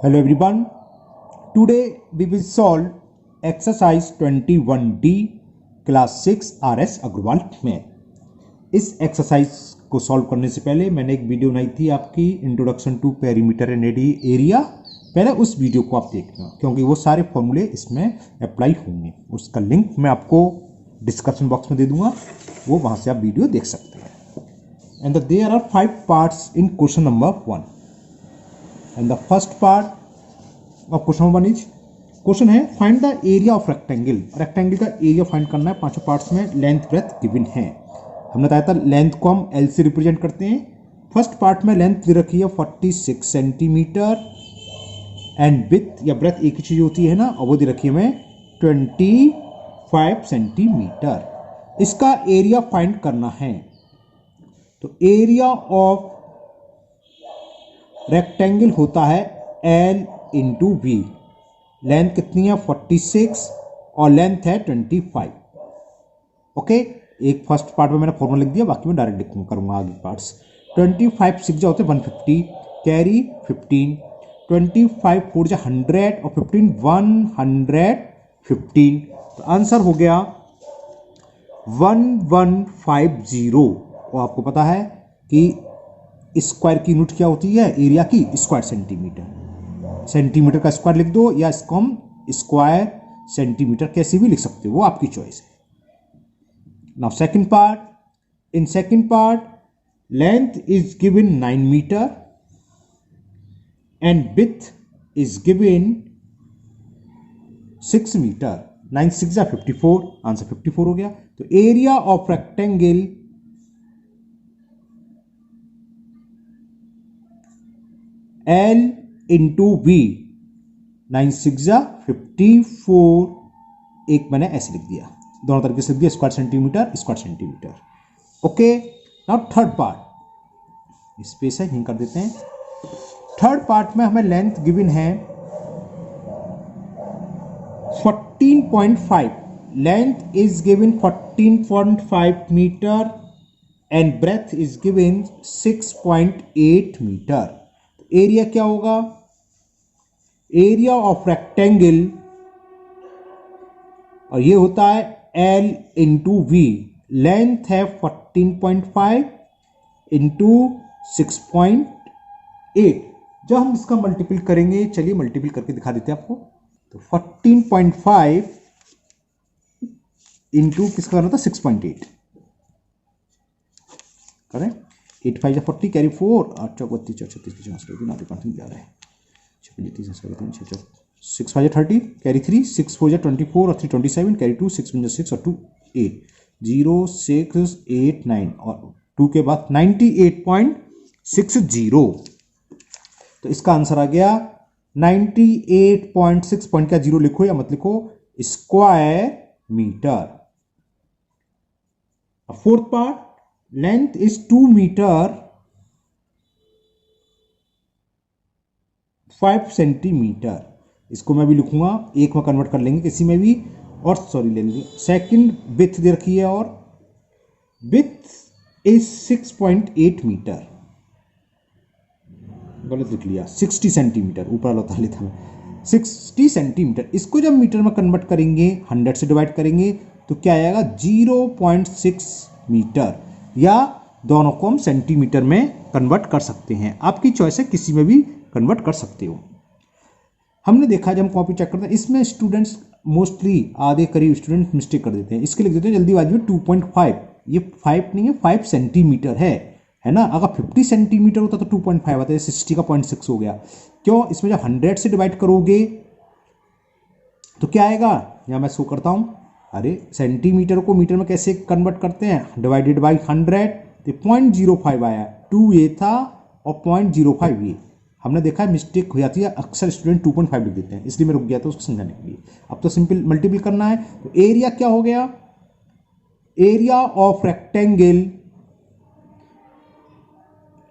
Hello everyone. Today we will solve exercise 21D class 6 RS Agarwal में। इस exercise को solve करने से पहले मैंने एक वीडियो बनाई थी आपकी introduction to perimeter and area. पहले उस वीडियो को आप देखना क्योंकि वो सारे फॉर्मूले इसमें अप्लाई होंगे। उसका लिंक मैं आपको डिस्क्रिप्शन बॉक्स में दे दूंगा, वो वहाँ से आप वीडियो देख सकते हैं। And there are 5 parts in question number 1 and the first part of question number 1 is question है find the area of rectangle. Rectangle का एरिया फाइंड करना है। 5 पार्ट्स में लेंथ ब्रेथ गिवन है। हमने बताया था लेंथ को हम एल से रिप्रेजेंट करते हैं। फर्स्ट पार्ट में लेंथ दे रखी है 46 सेंटीमीटर एंड विथ या ब्रेथ एक ही चीज होती है ना, और वो दे रखी है हमें 25 सेंटीमीटर। इसका एरिया फाइंड करना है। तो एरिया ऑफ रेक्टेंगल होता है L इंटू वी। लेंथ कितनी है 46 और लेंथ है 25। ओके, एक फर्स्ट पार्ट में मैंने फॉर्मूला लिख दिया, बाकी मैं डायरेक्ट करूंगा आगे पार्ट्स। 25 6 जा होते 150, कैरी 15, 25 4 जा 100 और 15 115। तो आंसर हो गया 1150। और आपको पता है कि स्क्वायर की यूनिट क्या होती है एरिया की? Square centimetre. सेंटीमीटर का स्क्वायर लिख दो या इसको हम स्क्वायर सेंटीमीटर कैसे भी लिख सकते हो, वो आपकी चॉइस है। Now second part. In second part length is given 9 metre and width is given 6 metre. 9 6 जा 54, आंसर 54 हो गया। तो area of rectangle L into B. 9 6 जा 54, एक मैंने ऐसे लिख दिया, दोनों तरीके से लिख दिया, square centimetre. Okay, now third part. Space है, यहीं कर देते हैं। थर्ड पार्ट में हमें लेंथ गिवन है 14.5। Length is given 14.5 metre and breadth is given 6.8 metre. Area क्या होगा? एरिया ऑफ रेक्टेंगल, और ये होता है L इंटू वी। लेंथ है 14.5 इंटू 6.8। जब हम इसका मल्टीपल करेंगे, चलिए मल्टीपल करके दिखा देते हैं आपको। तो 14.5 इंटू किसका करना था 6.8 करें। 8 5 40, कैरी 4, 8 32 36 50 आधे परसेंट जा रहा है। 6 5 30, कैरी 3, 6 4 24 और 3 27, कैरी 2, 6 6 और 2 8, 0 6 8 9 और 2 के बाद 98.60। तो इसका आंसर आ गया 98.6 पॉइंट का 0 लिखो या मत लिखो, square metre. Fourth part, length is 2 metre 5 centimetre. इसको मैं भी लिखूंगा, एक में कन्वर्ट कर लेंगे किसी में भी, और सॉरी ले लीजिए। सेकंड विड्थ दे रखी है और विड्थ इज 6.8 मीटर। गलत लिख लिया, 60 सेंटीमीटर, ऊपर वाला था लेता मैं 60 सेंटीमीटर। इसको जब मीटर में कन्वर्ट करेंगे, 100 से डिवाइड करेंगे तो क्या आएगा 0.6 मीटर, या दोनों को हम सेंटीमीटर में कन्वर्ट कर सकते हैं। आपकी चॉइस है, किसी में भी कन्वर्ट कर सकते हो। हमने देखा जब हम कॉपी चेक करते हैं, इसमें स्टूडेंट्स मोस्टली आधे करीब स्टूडेंट मिस्टेक कर देते हैं। इसके लिख देते हैं जल्दीबाजी में 2.5। ये 5 नहीं है, 5 सेंटीमीटर है ना। अगर 50 सेंटीमीटर होता तो 2.5 आता है, 60 का 0.6 हो गया। क्यों? इसमें जब 100 से डिवाइड करोगे तो क्या आएगा, यहां मैं शो करता हूं। अरे सेंटीमीटर को मीटर में कैसे कन्वर्ट करते हैं? डिवाइडेड बाई 100, तो 0.05 आया। 2 ये था और 0.05 ये। हमने देखा है मिस्टेक हो जाती है, अक्सर स्टूडेंट 2.5 लिख देते हैं, इसलिए मैं रुक गया था उसको समझाने के लिए। अब तो सिंपल मल्टीपल करना है। तो एरिया क्या हो गया? एरिया ऑफ रेक्टेंगल,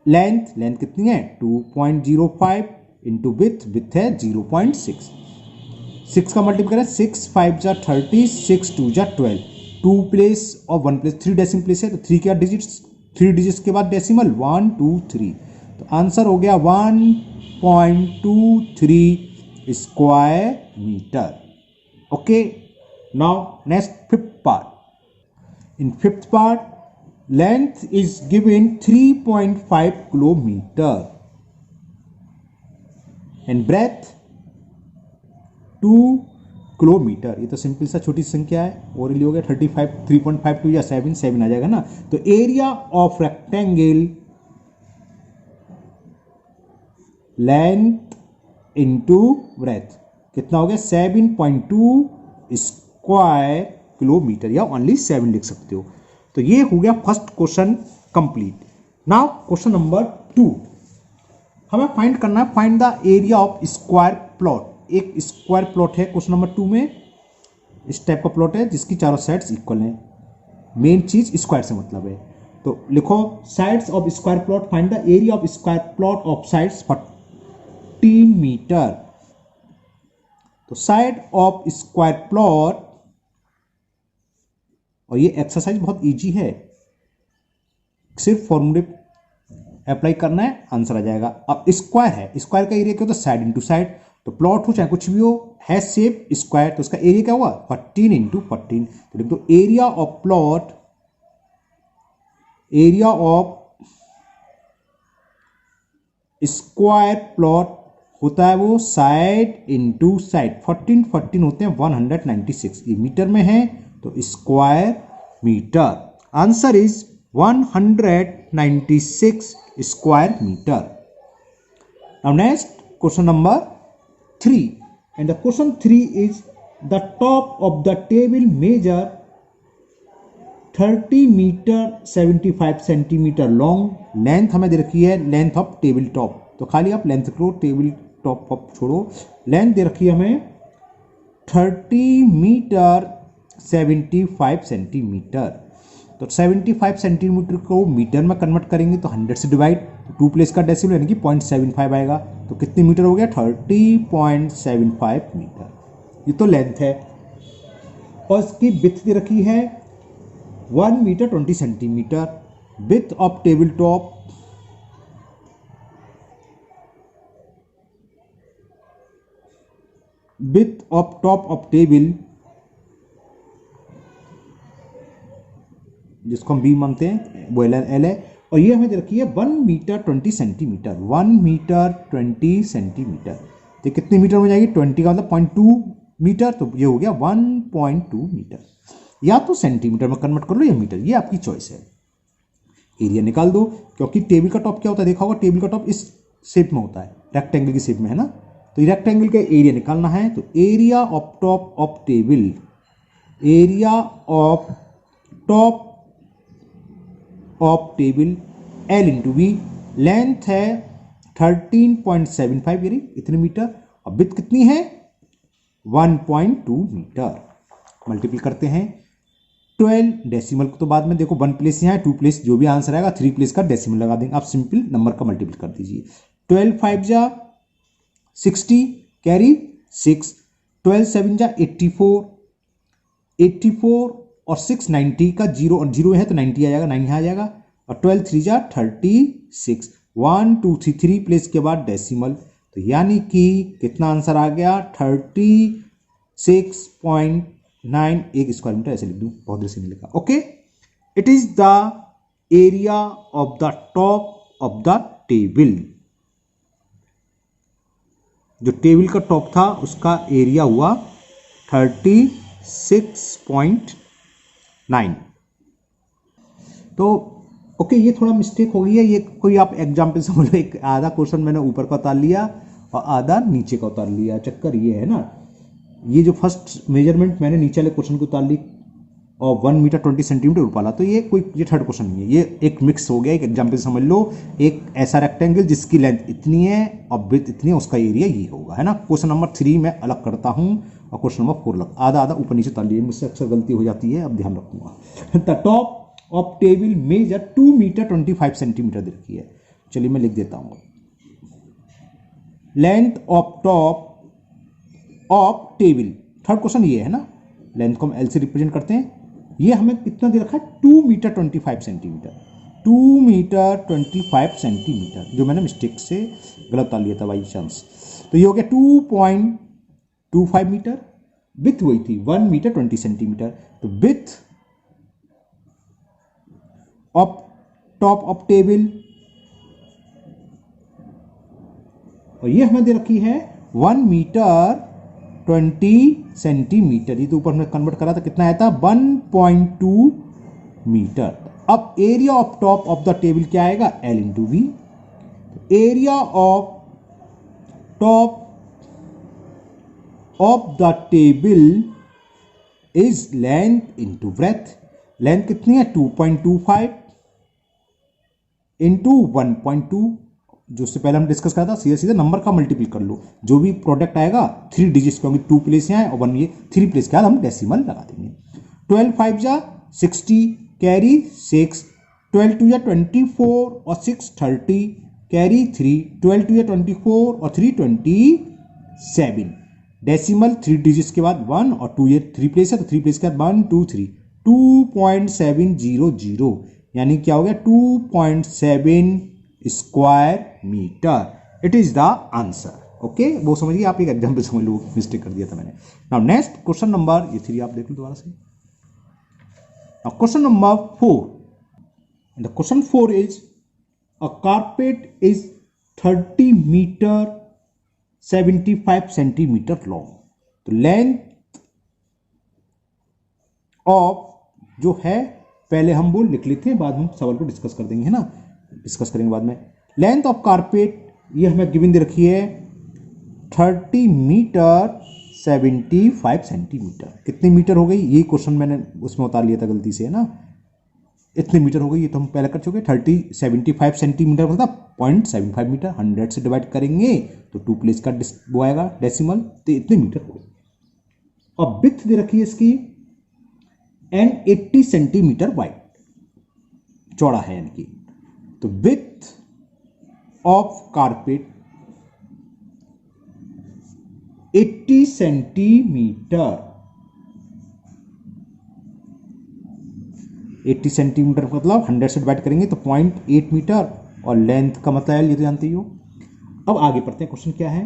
लेंथ कितनी है 2.05 इंटू विड्थ है 0.6। 6 का मल्टीपल करें, 6 5 जा 30, 6 2 जा 12, 2 प्लेस और 1 प्लेस 3 डेसिमल प्लेस है, तो 3 क्या डिजिट्स, 3 डिजिट्स के बाद डेसिमल 1 2 3। तो आंसर हो गया 1.23 square metre. Okay, now next fifth part. In fifth part, length is given 3.5 kilometre and breadth 2 kilometre. ये तो सिंपल सा छोटी संख्या है, और हो गया 35, 3.52 या 7 आ जाएगा ना। तो area of rectangle length into breadth कितना हो गया 7.2 स्क्वायर किलोमीटर, या ओनली 7 लिख सकते हो। तो ये हो गया first question complete. Now question number 2, हमें फाइंड करना है find the area of square plot. एक स्क्वायर प्लॉट है क्वेश्चन नंबर 2 में, इस टाइप का प्लॉट है जिसकी चारों साइड्स इक्वल हैं। मेन चीज स्क्वायर से मतलब है, तो लिखो sides of square plot, find the area of square plot of sides 14 metre. तो साइड ऑफ स्क्वायर प्लॉट, और ये एक्सरसाइज बहुत इजी है, सिर्फ फॉर्मूले अप्लाई करना है, आंसर आ जाएगा। अब स्क्वायर है, स्क्वायर का एरिया क्या होता है साइड इंटू साइड, तो प्लॉट हो चाहे कुछ भी हो, है शेप स्क्वायर, तो उसका एरिया क्या हुआ 14 इंटू 14। तो लिख दो area of plot, area of square plot होता है वो साइड इंटू साइड, 14 14 होते हैं 196, ये मीटर में है तो square metre. Answer is 196 square metre. Now next question number 3, and the question 3 is the top of the table measure 30 metre 75 centimetre long. Length हमें दे रखी है, लेंथ ऑफ टेबल टॉप, तो खाली आप लेंथ करो, टेबल टॉप छोड़ो। Length दे रखी है हमें 30 मीटर 75 सेंटीमीटर। तो 75 सेंटीमीटर को मीटर में कन्वर्ट करेंगे तो 100 से डिवाइड, तो 2 प्लेस का डेसिमल यानी कि 0.75 आएगा, तो कितने मीटर हो गया 30.75 मीटर। ये तो लेंथ है, और इसकी विड्थ दे रखी है 1 metre 20 centimetre. Width of table top width of top of table, जिसको हम बी मानते हैं, वो एल है, और ये हमें दे रखी है 1 मीटर 20 सेंटीमीटर, 1 मीटर 20 सेंटीमीटर। तो कितने मीटर हो जाएगी, 20 का मतलब 0.2 मीटर, तो ये हो गया 1.2 मीटर। या तो सेंटीमीटर में कन्वर्ट कर लो या मीटर, ये आपकी चॉइस है। एरिया निकाल दो, क्योंकि टेबल का टॉप क्या होता है देखा होगा, टेबल का टॉप इस शेप में होता है, रेक्टेंगल की शेप में है ना, तो रेक्टेंगल का एरिया निकालना है। तो area of top of table, area of top of table L into B, length है 13.75 यानी इतने मीटर, और विड्थ कितनी है 1.2 मीटर। मल्टीपल करते हैं 12 डेसिमल को तो बाद में देखो, 1 प्लेस यहाँ है, 2 प्लेस जो भी आंसर आएगा 3 प्लेस का डेसिमल लगा देंगे, आप सिंपल नंबर का मल्टीपल कर दीजिए। 12 5 जा 60 कैरी 6, 12 7 जा 84, 84 और 6 90 का जीरो, और जीरो है तो 90 आ जाएगा, 9 यहाँ आ जाएगा, और 12 3 जा 36, 1 2 3 3 प्लेस के बाद डेसिमल, तो यानी कि कितना आंसर आ गया 36.9 एक स्क्वायर मीटर, ऐसे लिख दूं, बहुत देर से नहीं लिखा। Okay, it is the area of the top of the table. जो टेबल का टॉप था उसका एरिया हुआ 36.9। तो ओके, ये थोड़ा मिस्टेक हो गई है, ये कोई आप एग्जाम्पल समझ लो, एक आधा क्वेश्चन मैंने ऊपर का उतार लिया और आधा नीचे का उतार लिया। चक्कर ये है ना, ये जो फर्स्ट मेजरमेंट मैंने नीचे वाले क्वेश्चन को उतार ली और 1 मीटर 20 सेंटीमीटर उपाला, तो ये थर्ड क्वेश्चन नहीं है, ये एक मिक्स हो गया। एक एग्जाम्पल समझ लो, एक ऐसा रेक्टेंगल जिसकी लेंथ इतनी है और विड्थ इतनी है, उसका एरिया ये होगा, है ना। क्वेश्चन नंबर 3 में अलग करता हूँ और क्वेश्चन नंबर 4 अलग, आधा आधा ऊपर नीचे उतार लिए, मुझसे अक्सर गलती हो जाती है, अब ध्यान रखूंगा। The top of table measure 2 metre 25 centimetre दे रखी है। चलिए मैं लिख देता हूँ, length of top of table, third question ये है ना, लेंथ को हम एल से रिप्रेजेंट करते हैं, ये हमें कितना दे रखा है 2 मीटर 25 सेंटीमीटर। 2 मीटर 25 सेंटीमीटर, जो मैंने मिस्टेक से गलत डाल लिया था बाई चांस। तो ये हो गया 2.25 मीटर, विथ वही थी 1 मीटर 20 सेंटीमीटर। तो width of top of table, और ये हमें दे रखी है 1 मीटर 20 सेंटीमीटर। ये तो ऊपर हमने कन्वर्ट करा था, कितना आया था 1.2 मीटर। अब area of top of the table क्या आएगा, L into B. Area of top of the table is length into breadth. Length कितनी है 2.25 इंटू 1.2, जो उससे पहले हम डिस्कस करा था, सीधा सीधा नंबर का मल्टीपल कर लो, जो भी प्रोडक्ट आएगा 3 डिजिट्स, क्योंकि 2 प्लेस यहाँ है और 1 ये 3 प्लेस के बाद हम डेसिमल लगा देंगे। 12 5 जा 60, कैरी 6, 12 2 या 24 और 6 30, कैरी 3, 12 2 या 24 और 3 27। डेसिमल 3 डिजिट्स के बाद 1 और 2, ये 3 प्लेस है तो 3 प्लेस के बाद 1 2 3, 2.700, यानी क्या हो गया 2.7 square metre. It is the answer. Okay, वो समझिए, आप एक एग्जाम्पल समझ लो, मिस्टेक कर दिया था मैंने। नाउ नेक्स्ट क्वेश्चन नंबर, ये 3 आप देख लो दोबारा से। Now question number 4, the question 4 is a carpet is 30 metre 75 centimetre long. तो लेंथ ऑफ जो है, पहले हम वो लिख लेते हैं, बाद में सवाल को डिस्कस कर देंगे, है ना, डिस्कस करेंगे बाद में। लेंथ ऑफ कारपेट ये हमें गिवन दे रखी है 30 मीटर 75 सेंटीमीटर। कितने मीटर हो गई, ये क्वेश्चन मैंने उसमें उतार लिया था गलती से, है ना, इतने मीटर हो गई, ये तो हम पहले कर चुके। 75 सेंटीमीटर मतलब 0.75 मीटर, 100 से डिवाइड करेंगे तो 2 प्लेस का वो आएगा डेसिमल, तो इतने मीटर हो गए। और विड्थ दे रखी है इसकी एंड 80 सेंटीमीटर वाइड, चौड़ा है यानी कि। तो width of carpet 80 centimetre, 80 centimetre मतलब 100 से डिवाइड करेंगे तो 0.8 मीटर, और लेंथ का मतलब है, ये तो जानते ही हो। अब आगे पढ़ते हैं, क्वेश्चन क्या है।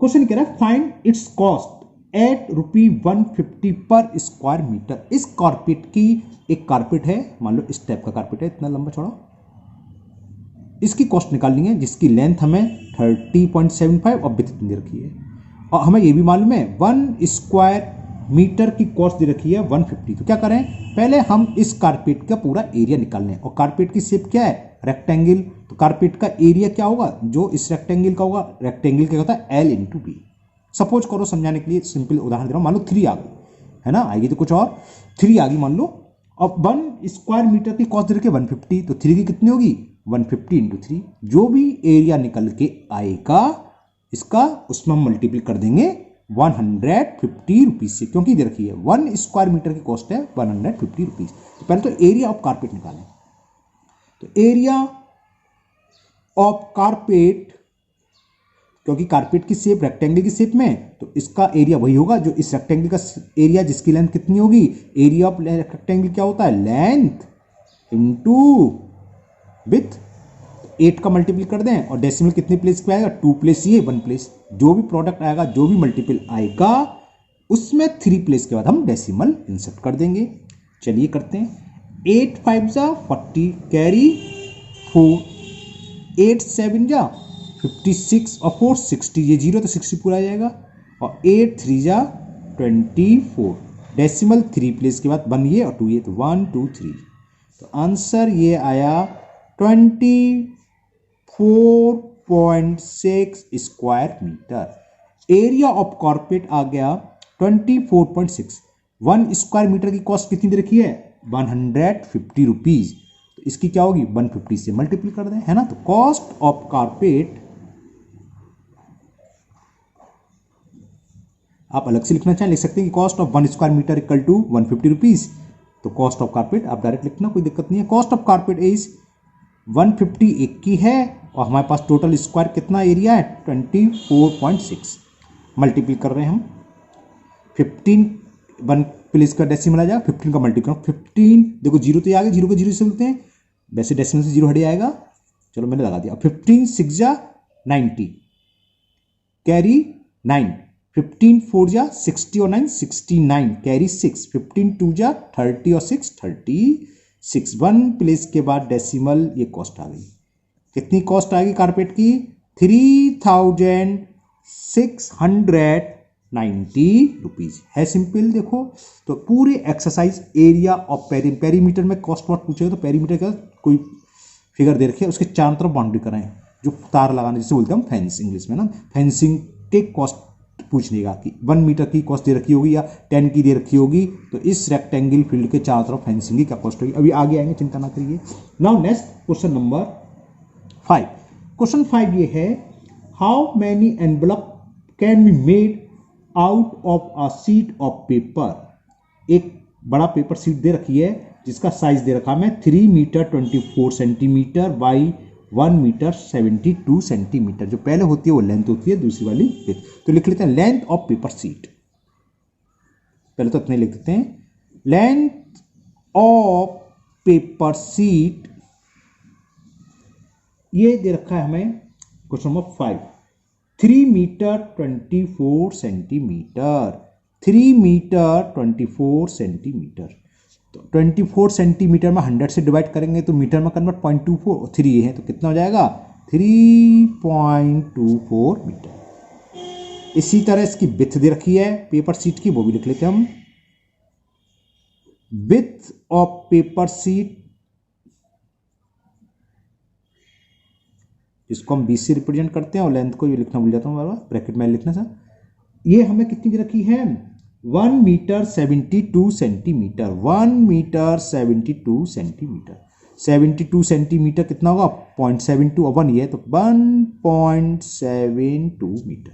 क्वेश्चन कह रहा है फाइंड इट्स कॉस्ट एट ₹150 पर स्क्वायर मीटर। इस कारपेट की, एक कारपेट है, मान लो इस टाइप का कारपेट है, इतना लंबा चौड़ा, इसकी कॉस्ट निकालनी है, जिसकी लेंथ हमें 30.75 और विड्थ दे रखी है। और हमें ये भी मालूम है 1 स्क्वायर मीटर की कॉस्ट दे रखी है 150। तो क्या करें, पहले हम इस कारपेट का पूरा एरिया निकालने हैं। और कारपेट की शेप क्या है, रेक्टेंगल। तो कारपेट का एरिया क्या होगा, जो इस रेक्टेंगल का होगा, रेक्टेंगल क्या होता है L इंटू बी। सपोज करो, समझाने के लिए सिंपल उदाहरण दे रहा हूं, मान लो 3 आ गई, है ना, आएगी तो कुछ और 3 आ गई मान लो। अब 1 स्क्वायर मीटर की कॉस्ट दे रखी है 150, तो 3 की कितनी होगी 150 इंटू 3। जो भी एरिया निकल के आएगा इसका, उसमें हम मल्टीपल कर देंगे 150 रुपीज से, क्योंकि दे रखी है 1 स्क्वायर मीटर की कॉस्ट है 150 रुपीज। तो पहले तो एरिया ऑफ कारपेट निकालें। तो एरिया ऑफ कारपेट, क्योंकि कारपेट की शेप रेक्टेंगल की शेप में, तो इसका एरिया वही होगा जो इस रेक्टेंगल का एरिया, जिसकी लेंथ कितनी होगी, एरिया ऑफ रेक्टेंगल क्या होता है, लेंथ इंटू विड्थ। 8 का मल्टीपल कर दें, और डेसिमल कितने प्लेस पे आएगा, 2 प्लेस, ये 1 प्लेस। जो भी प्रोडक्ट आएगा, जो भी मल्टीपल आएगा, उसमें 3 प्लेस के बाद हम डेसिमल इंसर्ट कर देंगे। चलिए करते हैं। 8 5 जा 40, कैरी 4, 8 7 जा 56 और 4 60, ये 0 तो 60 पूरा आ जाएगा। और 8 3 जा 24, डेसिमल 3 प्लेस के बाद 1 ये और 2 ये, तो 1 2 3। तो आंसर ये आया 24.6 square metre. Area of carpet आ गया 24.6। 1 स्क्वायर मीटर की कॉस्ट कितनी दे रखी है 150 रुपीज। तो इसकी क्या होगी 150 से मल्टीप्लाई कर दें, है ना। तो कॉस्ट ऑफ कारपेट आप अलग से लिखना चाहें लिख सकते हैं कि cost of 1 square metre equal to 150 rupees. तो कॉस्ट ऑफ कारपेट आप डायरेक्ट लिखना, कोई दिक्कत नहीं है। कॉस्ट ऑफ कारपेट इज 150 एक की है, और हमारे पास टोटल स्क्वायर कितना एरिया है 24.6। मल्टीप्लाई कर रहे हैं हम 15, 1 प्लेस का डेसिमल आ जाएगा, 15 का मल्टीप्लाई 15, देखो 0 तो आ गया, 0 को 0 से बोलते हैं, वैसे डेसिमल से 0 हट जाएगा, चलो मैंने लगा दिया। 15 6 जा 90, कैरी 9, 15 4 जा 60 और 9 69, कैरी 6, 15 2 जा 30 और 6 36, 1 प्लेस के बाद डेसिमल, ये कॉस्ट आ गई। कितनी कॉस्ट आएगी कारपेट की? 3690 रुपीज। है सिंपल। देखो तो पूरे एक्सरसाइज एरिया और पेरीमीटर में कॉस्ट वॉट पूछेगा तो पेरीमीटर का कोई फिगर दे रखे, उसके चारों तरफ बाउंड्री कराएं, जो तार लगाने जिसे बोलते हैं हम फेंस इंग्लिश में ना, फेंसिंग के कॉस्ट पूछ लेगा कि 1 मीटर की कॉस्ट दे रखी होगी या 10 की दे रखी होगी, तो इस रेक्टेंगल फील्ड के चारों तरफ फेंसिंग की क्या कॉस्ट होगी। अभी आगे आएंगे, चिंता ना करिए। Now next question number 5। Question 5 ये है, how many envelope can be made out of a sheet of paper. एक बड़ा पेपर शीट दे रखी है जिसका साइज दे रखा है 3 metre 24 centimetre by 1 metre 72 centimetre. जो पहले होती है वो लेंथ होती है, दूसरी वाली विड्थ। तो लिख लेते हैं लेंथ ऑफ पेपर शीट। पहले तो इतने लिख देते हैं, लेंथ ऑफ पेपर शीट, ये दे रखा है हमें question number 5, 3 metre 24 centimetre. 3 metre 24 centimetre, तो 24 सेंटीमीटर में 100 से डिवाइड करेंगे तो मीटर में कन्वर्ट 0.24, 3 है तो कितना हो जाएगा 3.24 मीटर। इसी तरह इसकी विड्थ दे रखी है पेपर शीट की, वो भी लिख लेते हैं हम। विड्थ ऑफ पेपर शीट, इसको हम 20 से रिप्रेजेंट करते हैं और लेंथ को ये लिखना भूल जाता हूँ बार बार, ब्रैकेट में लिखना सा। ये हमें कितनी दे रखी है 1 metre 72 centimetre. 1 metre 72 centimetre, 72 centimetre कितना होगा 0.72 और 1 ये है तो 1.72 मीटर।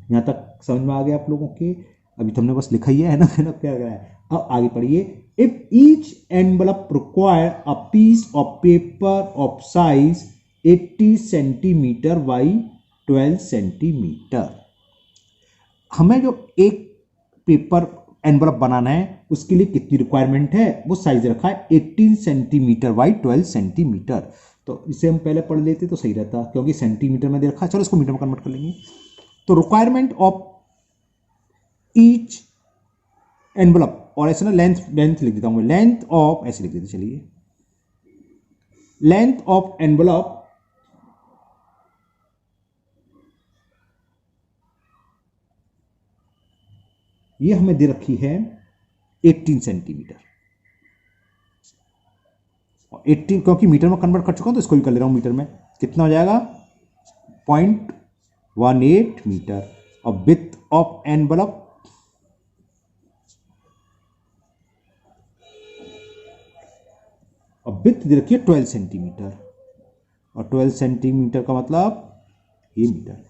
यहां तक समझ में आ गया आप लोगों के? अभी तो हमने बस लिखा ही है ना क्या है। अब आगे पढ़िए, if each envelope require a piece of paper of size 80 centimetre by 12 centimetre. हमें जो एक पेपर एनवलप बनाना है उसके लिए कितनी रिक्वायरमेंट है, वो साइज रखा है 18 सेंटीमीटर बाई 12 सेंटीमीटर। तो इसे हम पहले पढ़ लेते तो सही रहता, क्योंकि सेंटीमीटर में दे रखा है। चलो इसको मीटर में कन्वर्ट कर लेंगे। तो रिक्वायरमेंट ऑफ ईच एनवलप, और ऐसे ना लेंथ लिख देता हूं, लेंथ ऑफ, ऐसे लिख देते चलिए, लेंथ ऑफ एनवलप ये हमें दे रखी है 18 सेंटीमीटर। 18 क्योंकि मीटर में कन्वर्ट कर चुका हूं तो इसको भी कर ले रहा हूं मीटर में। कितना हो जाएगा 0.18 मीटर। और विड्थ ऑफ एनवलप, और विड्थ दे रखी है 12 सेंटीमीटर, और 12 सेंटीमीटर का मतलब ये मीटर।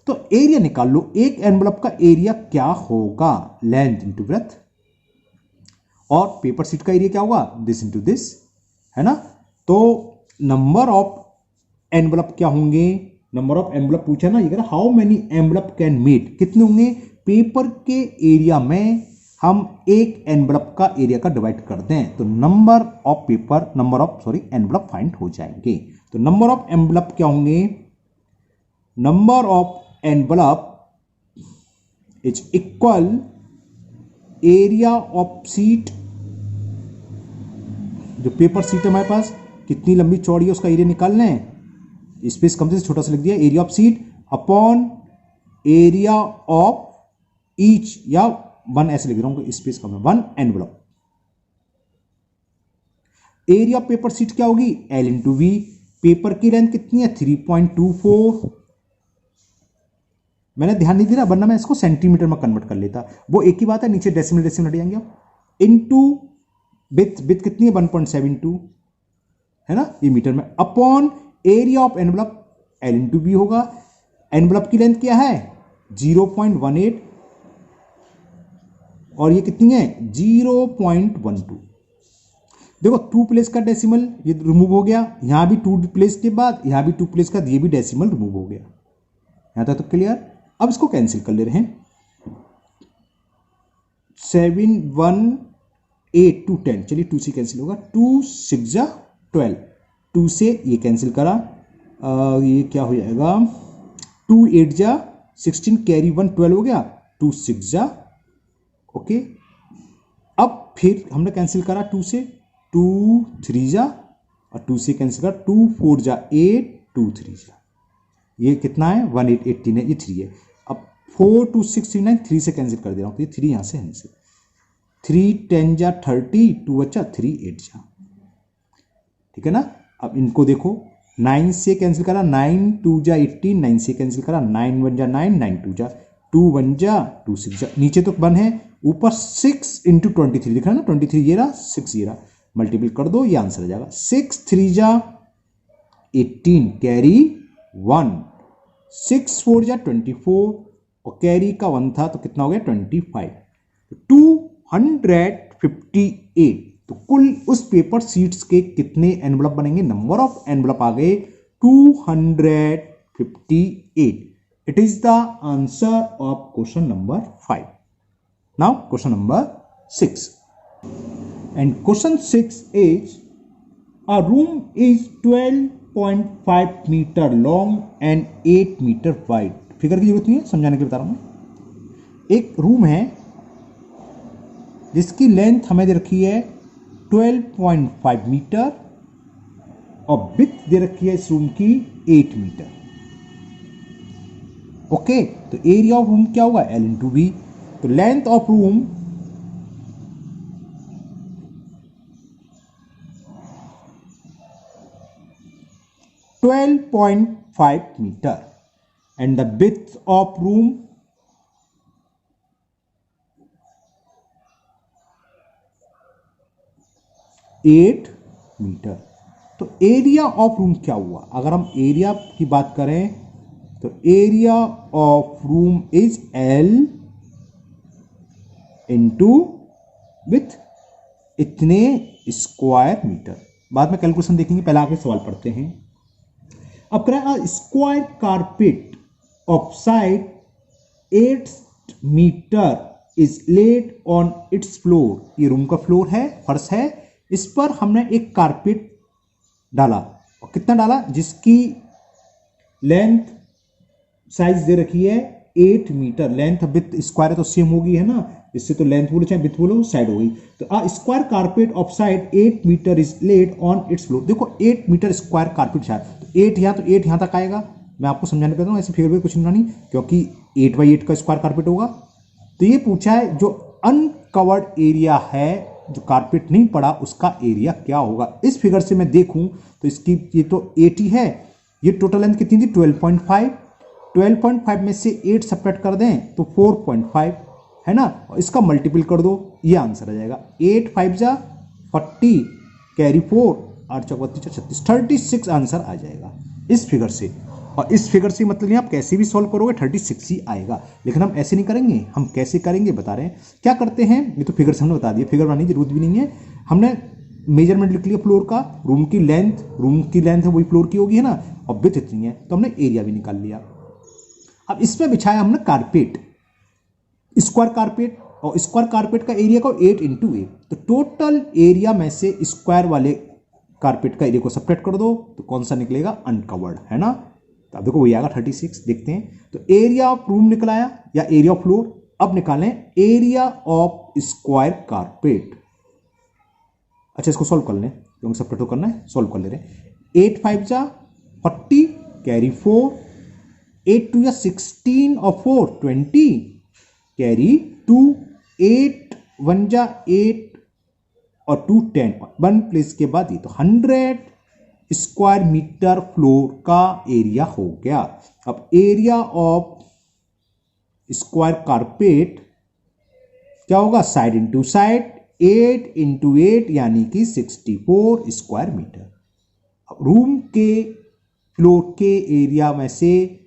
तो एरिया निकाल लो, एक एनवलप का एरिया क्या होगा, लेंथ इंटू ब्रेथ, और पेपर शीट का एरिया क्या होगा दिस इंटू दिस, है ना। तो नंबर ऑफ एनवलप क्या होंगे, नंबर ऑफ एनवलप पूछा ना, ये कह रहा how many envelope can made, कितने होंगे पेपर के एरिया में हम एक एनवलप का एरिया का डिवाइड कर दें तो नंबर ऑफ एनवलप फाइंड हो जाएंगे। तो नंबर ऑफ एनवलप क्या होंगे, number of envelope is equal area of sheet, जो पेपर शीट है हमारे पास कितनी लंबी चौड़ी है उसका एरिया निकालना है, स्पेस कम से छोटा सा लिख दिया, area of sheet upon area of each, या 1 ऐसे लिख रहा हूं स्पेस कम है, 1 envelope. Area of paper sheet क्या होगी L इंटू वी, पेपर की लेंथ कितनी है 3.24, मैंने ध्यान नहीं दिया वरना मैं इसको सेंटीमीटर में कन्वर्ट कर लेता, वो एक ही बात है, नीचे डेसिमल हट जाएंगे आप। इनटू विड्थ कितनी है 1.72, है ना, ये मीटर में, upon area of envelope L into B होगा। एनवलप की लेंथ क्या है 0.18 और ये कितनी है 0.12। देखो 2 प्लेस का डेसिमल ये रिमूव हो गया, यहां भी 2 प्लेस के बाद यहां भी 2 प्लेस का, ये भी डेसिमल रिमूव हो गया। यहां तक तो क्लियर। अब इसको कैंसिल कर ले रहे हैं, 7 1 8 टू 10, चलिए 2 से कैंसिल होगा, 2 6 जा 12, 2 से ये कैंसिल करा, ये क्या हो जाएगा, 2 8 जा 16, कैरी 1 12 हो गया, 2 6 जा, ओके। अब फिर हमने कैंसिल करा 2 से, 2 3 जा, और 2 से कैंसिल करा, 2 4 जा 8, 2 3 जा, ये कितना है 1 8 18 है, ये 3 है। अब 4 2 6 3 9, 3 से कैंसिल कर दे रहा हूँ, तो ये 3 यहाँ से यहाँ से, 3 10 जा 30, 2 बच्चा 3 8 जा, ठीक है ना। अब इनको देखो, 9 से कैंसिल करा, 9 2 जा 18, 9 से कैंसिल करा, 9 1 जा 9, 9 2 जा 2 1 जा 2 6 जा, नीचे तो 1 है, ऊपर 6 इंटू 23 दिख रहा है ना, 23 ये रहा, 6 ये रहा, मल्टीपल कर दो, ये आंसर आ जाएगा। 6 3 जा 18, कैरी 1, 6 4 जा 24, और कैरी का 1 था तो कितना हो गया 25, 258। तो कुल उस पेपर सीट्स के कितने एनवलप बनेंगे, नंबर ऑफ एनवलप आ गए 258। It is the answer of question number 5। Now question number 6, and question 6 is a room is 12.5 metre long and 8 metre wide. Figure की जरूरत नहीं है, समझाने के लिए बता रहा हूं मैं। एक रूम है जिसकी लेंथ हमें दे रखी है 12.5 मीटर और विड्थ दे रखी है इस रूम की 8 मीटर। ओके, तो एरिया ऑफ रूम क्या होगा, L इंटू बी। तो length of room (12.5 metre and the width of room 8 metre. तो एरिया ऑफ रूम क्या हुआ, अगर हम एरिया की बात करें तो area of room is L into width इतने स्क्वायर मीटर। बाद में कैलकुलेशन देखेंगे, पहले आगे सवाल पढ़ते हैं। अब करें square carpet of side 8 metre is laid on its floor. ये रूम का फ्लोर है, फर्श है, इस पर हमने एक कारपेट डाला, और कितना डाला, जिसकी लेंथ साइज दे रखी है 8 मीटर। लेंथ विथ स्क्वायर है तो सेम होगी, है ना, इससे तो लेंथ बोलो चाहे विथ बोलो, साइड हो गई। तो a square carpet of side 8 metre is laid on its floor. देखो 8 मीटर स्क्वायर कारपेट है, तो 8 यहां, तो 8 यहां तक आएगा। मैं आपको समझाने कहता हूं, ऐसे फिगर भी कुछ नहीं, क्योंकि 8 बाई 8 का स्क्वायर कारपेट होगा। तो ये पूछा है जो अनकवर्ड एरिया है, जो कारपेट नहीं पड़ा, उसका एरिया क्या होगा। इस फिगर से मैं देखूं तो इसकी ये तो 80 है, ये टोटल लेंथ कितनी थी 12.5। 12.5 में से 8 सब्ट्रैक्ट कर दें तो 4.5 है ना, और इसका मल्टीपल कर दो, ये आंसर आ जाएगा। 8 5 जा 40, कैरी 4, 8 चौक 36, 36 आंसर आ जाएगा इस फिगर से। और इस फिगर से मतलब नहीं, आप कैसे भी सॉल्व करोगे 36 ही आएगा। लेकिन हम ऐसे नहीं करेंगे, हम कैसे करेंगे बता रहे हैं। क्या करते हैं, ये तो फिगर से हमने बता दिया, फिगर बनाने की जरूरत भी नहीं है। हमने मेजरमेंट लिख लिया फ्लोर का, रूम की लेंथ है वही फ्लोर की होगी, है ना, और विड्थ इतनी है, तो हमने एरिया भी निकाल लिया। अब इसमें बिछाया हमने कारपेट, स्क्वायर कारपेट, और स्क्वायर कारपेट का एरिया को 8 इंटू 8। तो टोटल एरिया में से स्क्वायर वाले कारपेट का एरिया को सब्ट्रैक्ट कर दो, तो कौन सा निकलेगा, अनकवर्ड, है ना। तो अब देखो वही आएगा 36। देखते हैं, तो एरिया ऑफ रूम निकलाया या एरिया ऑफ फ्लोर। अब निकालें एरिया ऑफ स्क्वायर कारपेट। अच्छा, इसको सॉल्व कर लें, क्योंकि सब्ट्रैक्ट तो करना है, सॉल्व कर ले रहे हैं। 8 5 जा 40, कैरी 4, 8 2 जा 16 और 4 20, कैरी 2, 8 1 जा 8 और 2 10, 1 प्लेस के बाद ये तो 100 स्क्वायर मीटर फ्लोर का एरिया हो गया। अब एरिया ऑफ स्क्वायर कारपेट क्या होगा, साइड इंटू साइड, 8 इंटू 8 यानी कि 64 स्क्वायर मीटर। अब रूम के फ्लोर के एरिया में से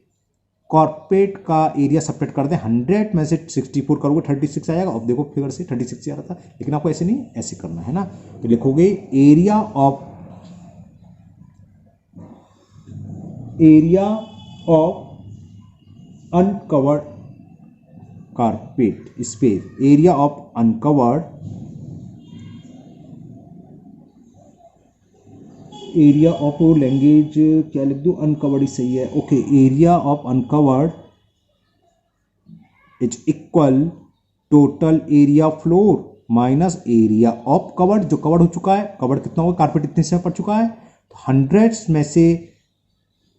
कारपेट का एरिया सब्ट्रैक्ट कर दें, 100 में से 64 करोगे 36 आएगा। अब देखो फिगर से 36 आ रहा था, लेकिन आपको ऐसे नहीं, ऐसे करना है ना। तो लिखोगे area of uncovered carpet space, area of uncovered area of language क्या लिख दूँ, अनकवर्ड ही सही है। Okay, area of uncovered is equal total area floor minus area of covered, जो कवर्ड हो चुका है। कवर्ड कितना होगा, कारपेट इतने से पड़ चुका है, तो 100 में से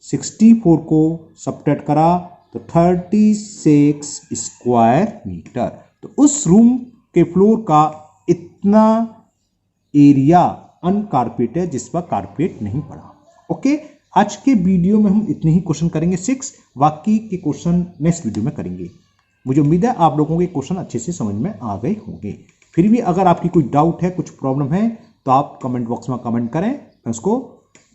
64 को सबट्रैक्ट करा तो 36 स्क्वायर मीटर। तो उस रूम के फ्लोर का इतना एरिया अनकारपेट है जिस पर कारपेट नहीं पड़ा। ओके, आज के वीडियो में हम इतने ही क्वेश्चन करेंगे 6, बाकी के क्वेश्चन नेक्स्ट वीडियो में करेंगे। मुझे उम्मीद है आप लोगों के क्वेश्चन अच्छे से समझ में आ गए होंगे। फिर भी अगर आपकी कोई डाउट है, कुछ प्रॉब्लम है, तो आप कमेंट बॉक्स में कमेंट करें, मैं उसको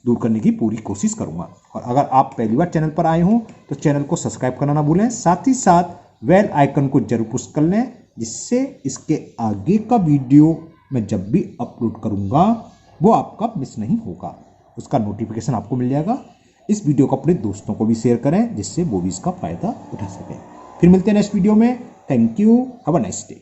दूर करने की पूरी कोशिश करूंगा। और अगर आप पहली बार चैनल पर आए हो तो चैनल को सब्सक्राइब करना ना भूलें, साथ ही साथ बेल आइकन को जरूर पुश कर लें, जिससे इसके आगे का वीडियो मैं जब भी अपलोड करूंगा वो आपका मिस नहीं होगा, उसका नोटिफिकेशन आपको मिल जाएगा। इस वीडियो को अपने दोस्तों को भी शेयर करें, जिससे वो भी इसका फायदा उठा सकें। फिर मिलते हैं नेक्स्ट वीडियो में। Thank you, have a nice day.